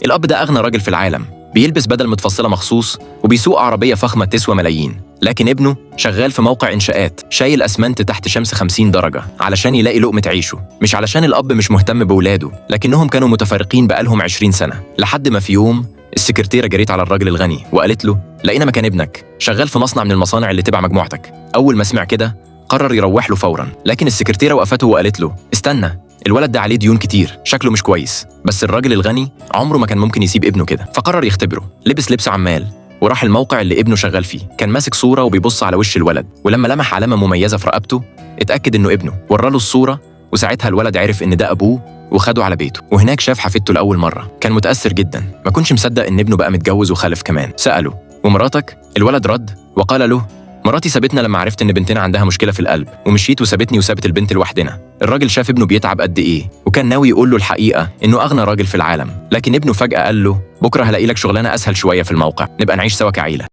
الأب ده أغنى راجل في العالم، بيلبس بدل متفصلة مخصوص وبيسوق عربية فخمة تسوى ملايين، لكن ابنه شغال في موقع إنشاءات شايل أسمنت تحت شمس 50 درجة علشان يلاقي لقمة عيشه. مش علشان الأب مش مهتم بولاده، لكنهم كانوا متفرقين بقالهم 20 سنة، لحد ما في يوم السكرتيرة جريت على الراجل الغني وقالت له: لقينا مكان ابنك شغال في مصنع من المصانع اللي تبع مجموعتك. أول ما سمع كده قرر يروح له فوراً، لكن السكرتيرة وقفته وقالت له: استنى، الولد ده عليه ديون كتير، شكله مش كويس. بس الراجل الغني عمره ما كان ممكن يسيب ابنه كده، فقرر يختبره. لبس لبس عمال وراح الموقع اللي ابنه شغال فيه. كان ماسك صورة وبيبص على وش الولد، ولما لمح علامة مميزة في رقبته اتأكد إنه ابنه. وراله الصورة، وساعتها الولد عرف إن ده أبوه وخده على بيته. وهناك شاف حفيدته لأول مرة، كان متأثر جدا، ما كنش مصدق إن ابنه بقى متجوز وخلف كمان. سأله: ومراتك؟ الولد رد وقال له: مراتي سابتنا لما عرفت إن بنتنا عندها مشكلة في القلب، ومشيت وسابتني وسابت البنت لوحدنا. الراجل شاف ابنه بيتعب قد إيه، وكان ناوي يقول له الحقيقة إنه أغنى راجل في العالم، لكن ابنه فجأة قال له: بكرة هلاقي لك شغلانة أسهل شوية في الموقع، نبقى نعيش سوا كعيلة.